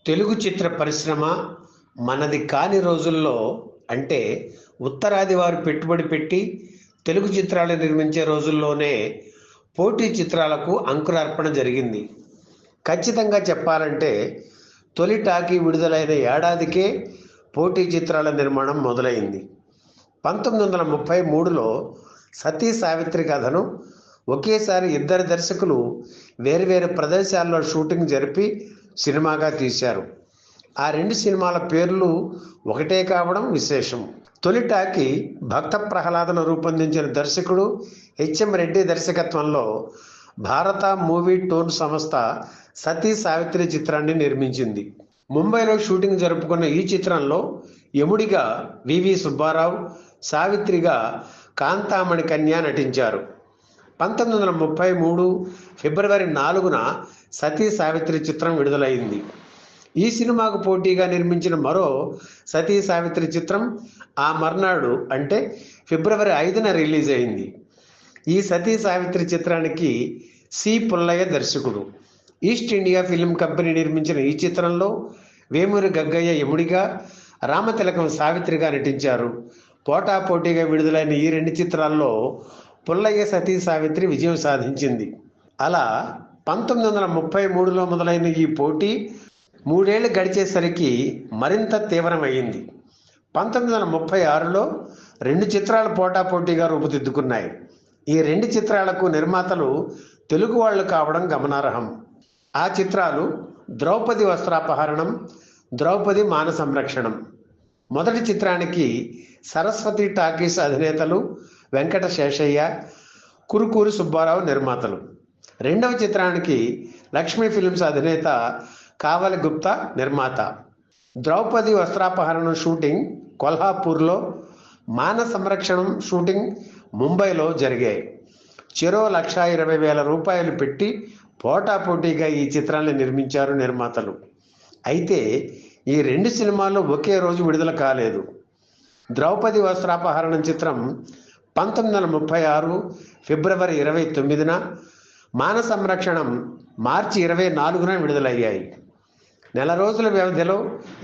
తెలుగు చిత్ర పరిశ్రమ మనది కాని రోజుల్లో అంటే ఉత్తరాది వారు పెట్టుబడి పెట్టి తెలుగు చిత్రాలు నిర్మించే రోజుల్లోనే పోటీ చిత్రాలకు అంకురార్పణ జరిగింది. ఖచ్చితంగా చెప్పాలంటే తొలి టాకీ విడుదలైన ఏడాదికే పోటీ చిత్రాల నిర్మాణం మొదలైంది. 1933లో సతీ సావిత్రి కథను ఒకేసారి ఇద్దరు దర్శకులు వేర్వేరు ప్రదేశాల్లో షూటింగ్ జరిపి సినిమాగా తీశారు. ఆ రెండు సినిమాల పేర్లు ఒకటే కావడం విశేషం. తొలి టాకీ భక్త ప్రహ్లాదను రూపొందించిన దర్శకుడు హెచ్ఎం రెడ్డి దర్శకత్వంలో భారత మూవీ టోన్ సంస్థ సతీ సావిత్రి చిత్రాన్ని నిర్మించింది. ముంబైలో షూటింగ్ జరుపుకున్న ఈ చిత్రంలో యముడిగా వివి సుబ్బారావు, సావిత్రిగా కాంతామణి కన్య నటించారు. 1933 ఫిబ్రవరి 4న సతీ సావిత్రి చిత్రం విడుదలైంది. ఈ సినిమాకు పోటీగా నిర్మించిన మరో సతీ సావిత్రి చిత్రం ఆ మర్నాడు అంటే ఫిబ్రవరి 5న రిలీజ్ అయింది. ఈ సతీ సావిత్రి చిత్రానికి సి పుల్లయ్య దర్శకుడు. ఈస్ట్ ఇండియా ఫిల్మ్ కంపెనీ నిర్మించిన ఈ చిత్రంలో వేమూరి గగ్గయ్య యముడిగా, రామతిలకం సావిత్రిగా నటించారు. పోటాపోటీగా విడుదలైన ఈ రెండు చిత్రాల్లో పుల్లయ్య సతీ సావిత్రి విజయం సాధించింది. అలా 1933లో మొదలైన ఈ పోటీ 3 ఏళ్లు గడిచేసరికి మరింత తీవ్రమైంది. 1936లో రెండు చిత్రాలు పోటాపోటీగా రూపుదిద్దుకున్నాయి. ఈ రెండు చిత్రాలకు నిర్మాతలు తెలుగు వాళ్ళు కావడం గమనార్హం. ఆ చిత్రాలు ద్రౌపది వస్త్రాపహరణం, ద్రౌపది మాన సంరక్షణం. మొదటి చిత్రానికి సరస్వతి టాకీస్ అధినేతలు వెంకట శేషయ్య, కురుకూరి సుబ్బారావు నిర్మాతలు. రెండవ చిత్రానికి లక్ష్మీ ఫిల్మ్స్ అధినేత కావలి గుప్తా నిర్మాత. ద్రౌపది వస్త్రాపహరణం షూటింగ్ కొల్హాపూర్లో, మాన సంరక్షణం షూటింగ్ ముంబైలో జరిగాయి. చెరో ₹1,20,000 పెట్టి పోటాపోటీగా ఈ చిత్రాన్ని నిర్మించారు నిర్మాతలు. అయితే ఈ రెండు సినిమాలు ఒకే రోజు విడుదల కాలేదు. ద్రౌపది వస్త్రాపహరణం చిత్రం 1936 ఫిబ్రవరి 29న, మాన సంరక్షణం మార్చి 24న విడుదలయ్యాయి. నెల రోజుల వ్యవధిలో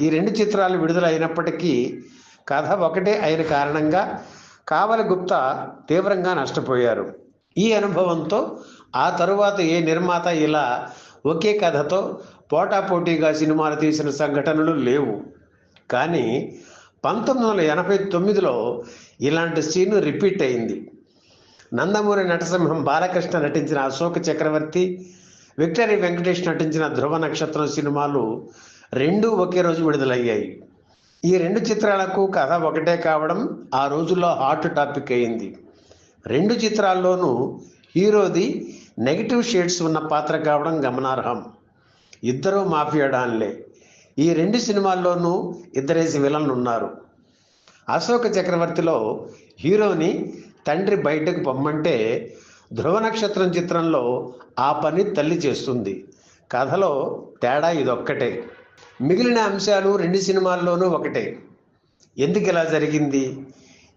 ఈ రెండు చిత్రాలు విడుదలైనప్పటికీ కథ ఒకటే అయిన కారణంగా కావలి గుప్తా తీవ్రంగా నష్టపోయారు. ఈ అనుభవంతో ఆ తరువాత ఏ నిర్మాత ఇలా ఒకే కథతో పోటాపోటీగా సినిమాలు తీసిన సంఘటనలు లేవు. కానీ 1989లో ఇలాంటి సీను రిపీట్ అయింది. నందమూరి నటసింహం బాలకృష్ణ నటించిన అశోక చక్రవర్తి, విక్టరీ వెంకటేష్ నటించిన ధ్రువ నక్షత్రం సినిమాలు రెండూ ఒకే రోజు విడుదలయ్యాయి. ఈ రెండు చిత్రాలకు కథ ఒకటే కావడం ఆ రోజుల్లో హాట్ టాపిక్ అయింది. రెండు చిత్రాల్లోనూ హీరోది నెగిటివ్ షేడ్స్ ఉన్న పాత్ర కావడం గమనార్హం. ఇద్దరూ మాఫియా డాన్లే. ఈ రెండు సినిమాల్లోనూ ఇద్దరేసి విలన్లు ఉన్నారు. అశోక చక్రవర్తిలో హీరోని తండ్రి బయటకు పొమ్మంటే, ధ్రువ నక్షత్రం చిత్రంలో ఆ పని తల్లి చేస్తుంది. కథలో తేడా ఇదొక్కటే. మిగిలిన అంశాలు రెండు సినిమాల్లోనూ ఒకటే. ఎందుకు ఇలా జరిగింది?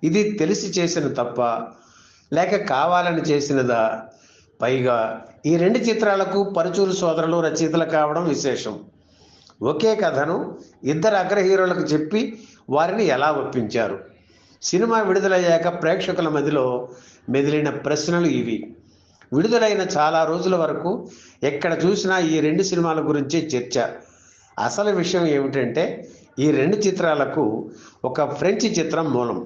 ఇది తెలిసి చేసిన తప్ప, లేక కావాలని చేసినదా? పైగా ఈ రెండు చిత్రాలకు పరుచూరు సోదరులు రచయితలు కావడం విశేషం. ఒకే కథను ఇద్దరు అగ్ర హీరోలకు చెప్పి వారిని ఎలా ఒప్పించారు? సినిమా విడుదలయ్యాక ప్రేక్షకుల మధ్యలో మెదిలిన ప్రశ్నలు ఇవి. విడుదలైన చాలా రోజుల వరకు ఎక్కడ చూసినా ఈ రెండు సినిమాల గురించే చర్చ. అసలు విషయం ఏమిటంటే, ఈ రెండు చిత్రాలకు ఒక ఫ్రెంచ్ చిత్రం మూలం.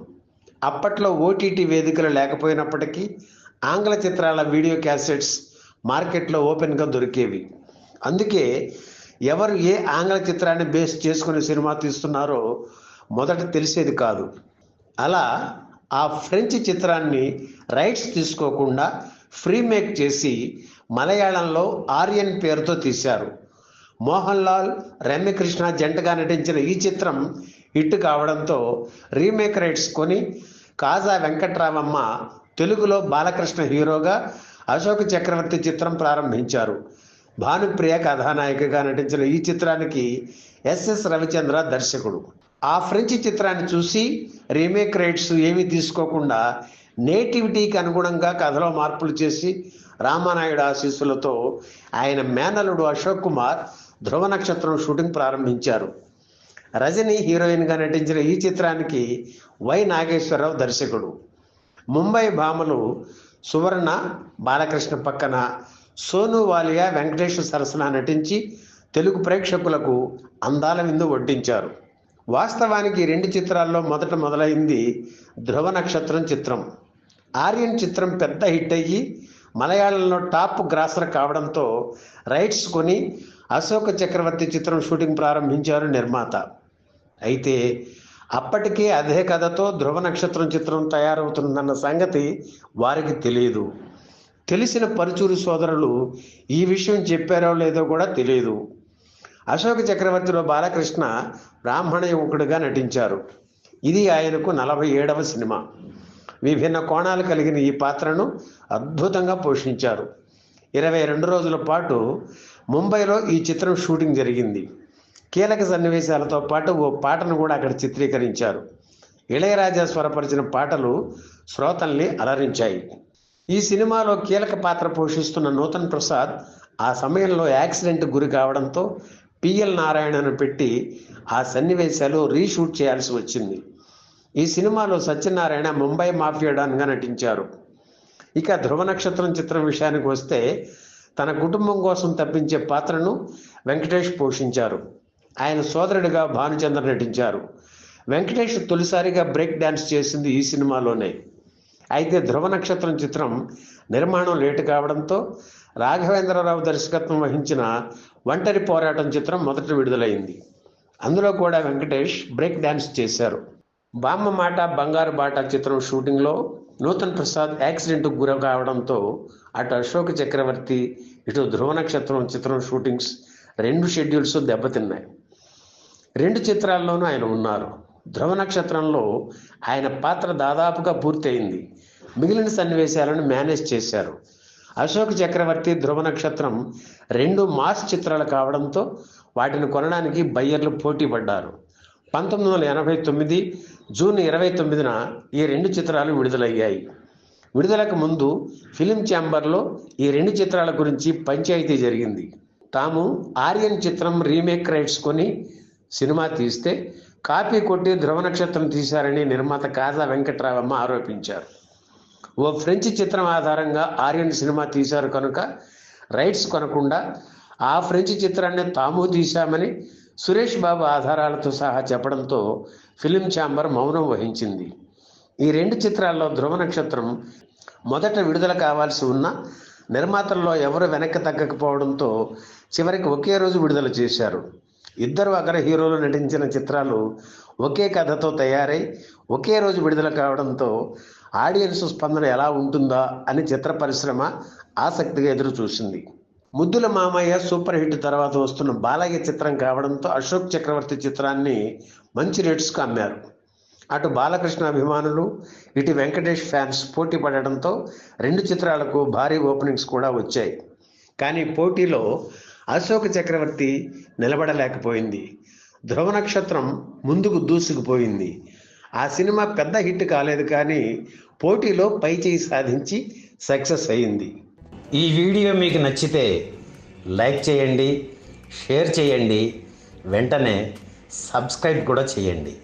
అప్పట్లో ఓటీటీ వేదికలు లేకపోయినప్పటికీ ఆంగ్ల చిత్రాల వీడియో క్యాసెట్స్ మార్కెట్లో ఓపెన్గా దొరికేవి. అందుకే ఎవరు ఏ ఆంగ్ల చిత్రాన్ని బేస్ చేసుకుని సినిమా తీస్తున్నారో మొదట తెలిసేది కాదు. అలా ఆ ఫ్రెంచ్ చిత్రాన్ని రైట్స్ తీసుకోకుండా ఫ్రీ మేక్ చేసి మలయాళంలో ఆర్యన్ పేరుతో తీశారు. మోహన్ లాల్, రమ్యకృష్ణ జంటగా నటించిన ఈ చిత్రం హిట్ కావడంతో రీమేక్ రైట్స్ కొని కాజా వెంకట్రామమ్మ తెలుగులో బాలకృష్ణ హీరోగా అశోక చక్రవర్తి చిత్రం ప్రారంభించారు. భానుప్రియ కథానాయికగా నటించిన ఈ చిత్రానికి ఎస్ఎస్ రవిచంద్ర దర్శకుడు. ఆ ఫ్రెంచ్ చిత్రాన్ని చూసి రీమేక్ రైట్స్ ఏమీ తీసుకోకుండా నేటివిటీకి అనుగుణంగా కథలో మార్పులు చేసి రామానాయుడు ఆశీస్సులతో ఆయన మేనలుడు అశోక్ కుమార్ ధ్రువ నక్షత్రం షూటింగ్ ప్రారంభించారు. రజని హీరోయిన్గా నటించిన ఈ చిత్రానికి వై నాగేశ్వరరావు దర్శకుడు. ముంబై భామలు సువర్ణ, బాలకృష్ణ పక్కన సోను వాలియా, వెంకటేష్ సరసన నటించి తెలుగు ప్రేక్షకులకు అందాల విందు వడ్డించారు. వాస్తవానికి ఈ 2 చిత్రాల్లో మొదట మొదలైంది ధ్రువ నక్షత్రం చిత్రం. ఆర్యన్ చిత్రం పెద్ద హిట్ అయ్యి మలయాళంలో టాప్ గ్రాసర్ కావడంతో రైట్స్ కొని అశోక చక్రవర్తి చిత్రం షూటింగ్ ప్రారంభించారు నిర్మాత. అయితే అప్పటికే అదే కథతో ధ్రువ నక్షత్రం చిత్రం తయారవుతుందన్న సంగతి వారికి తెలియదు. తెలిసిన పరుచూరి సోదరులు ఈ విషయం చెప్పారో లేదో కూడా తెలియదు. అశోక చక్రవర్తిలో బాలకృష్ణ బ్రాహ్మణ యువకుడిగా నటించారు. ఇది ఆయనకు 47వ సినిమా. విభిన్న కోణాలు కలిగిన ఈ పాత్రను అద్భుతంగా పోషించారు. 22 రోజుల పాటు ముంబైలో ఈ చిత్రం షూటింగ్ జరిగింది. కీలక సన్నివేశాలతో పాటు ఓ పాటను కూడా అక్కడ చిత్రీకరించారు. ఇళయరాజా స్వరపరిచిన పాటలు శ్రోతల్ని అలరించాయి. ఈ సినిమాలో కీలక పాత్ర పోషిస్తున్న నూతన్ ప్రసాద్ ఆ సమయంలో యాక్సిడెంట్ గురి కావడంతో పిఎల్ నారాయణను పెట్టి ఆ సన్నివేశాలు రీషూట్ చేయాల్సి వచ్చింది. ఈ సినిమాలో సత్యనారాయణ ముంబై మాఫియా డాన్గా నటించారు. ఇక ధ్రువ నక్షత్రం చిత్రం విషయానికి వస్తే తన కుటుంబం కోసం తప్పించే పాత్రను వెంకటేష్ పోషించారు. ఆయన సోదరుడిగా భానుచంద్ర నటించారు. వెంకటేష్ తొలిసారిగా బ్రేక్ డ్యాన్స్ చేసింది ఈ సినిమాలోనే. అయితే ధ్రువ నక్షత్రం చిత్రం నిర్మాణం లేటు కావడంతో రాఘవేంద్రరావు దర్శకత్వం వహించిన ఒంటరి పోరాటం చిత్రం మొదట విడుదలైంది. అందులో కూడా వెంకటేష్ బ్రేక్ డ్యాన్స్ చేశారు. బామ్మ మాట బంగారు బాట చిత్రం షూటింగ్లో నూతన్ ప్రసాద్ యాక్సిడెంట్కు గురి కావడంతో అటు అశోక చక్రవర్తి, ఇటు ధ్రువ నక్షత్రం చిత్రం షూటింగ్స్ 2 షెడ్యూల్స్ దెబ్బతిన్నాయి. 2 చిత్రాల్లోనూ ఆయన ఉన్నారు. ధ్రువ నక్షత్రంలో ఆయన పాత్ర దాదాపుగా పూర్తయింది. మిగిలిన సన్నివేశాలను మేనేజ్ చేశారు. అశోక్ చక్రవర్తి, ధ్రువ నక్షత్రం 2 మాస్ చిత్రాలు కావడంతో వాటిని కొనడానికి బయ్యర్లు పోటీ పడ్డారు. 1989 జూన్ 29న ఈ 2 చిత్రాలు విడుదలయ్యాయి. విడుదలకు ముందు ఫిలిం ఛాంబర్లో ఈ 2 చిత్రాల గురించి పంచాయతీ జరిగింది. తాము ఆర్యన్ చిత్రం రీమేక్ రైట్స్ కొని సినిమా తీస్తే కాపీ కొట్టి ధ్రువ నక్షత్రం తీశారని నిర్మాత కాజా వెంకట్రావమ్మ ఆరోపించారు. ఓ ఫ్రెంచ్ చిత్రం ఆధారంగా ఆర్యన్ సినిమా తీశారు కనుక రైట్స్ కొనకుండా ఆ ఫ్రెంచ్ చిత్రాన్ని తాము తీశామని సురేష్ బాబు ఆధారాలతో సహా చెప్పడంతో ఫిలిం ఛాంబర్ మౌనం వహించింది. ఈ 2 చిత్రాల్లో ధ్రువ నక్షత్రం మొదట విడుదల కావాల్సి ఉన్న నిర్మాతల్లో ఎవరు వెనక్కి తగ్గకపోవడంతో చివరికి ఒకే రోజు విడుదల చేశారు. ఇద్దరు అగ్ర హీరోలు నటించిన చిత్రాలు ఒకే కథతో తయారై ఒకే రోజు విడుదల కావడంతో ఆడియన్స్ స్పందన ఎలా ఉంటుందా అని చిత్ర పరిశ్రమ ఆసక్తిగా ఎదురు చూసింది. ముద్దుల మామయ్య సూపర్ హిట్ తర్వాత వస్తున్న బాలయ్య చిత్రం కావడంతో అశోక్ చక్రవర్తి చిత్రాన్ని మంచి రేట్స్కు అమ్మారు. అటు బాలకృష్ణ అభిమానులు, ఇటు వెంకటేష్ ఫ్యాన్స్ పోటీ పడడంతో 2 చిత్రాలకు భారీ ఓపెనింగ్స్ కూడా వచ్చాయి. కానీ పోటీలో అశోక్ చక్రవర్తి నిలబడలేకపోయింది. ధ్రువ నక్షత్రం ముందుకు దూసుకుపోయింది. ఆ సినిమా పెద్ద హిట్ కాలేదు, కానీ పోటీలో పైచేయి సాధించి సక్సెస్ అయింది. ఈ వీడియో మీకు నచ్చితే లైక్ చేయండి, షేర్ చేయండి, వెంటనే సబ్స్క్రైబ్ కూడా చేయండి.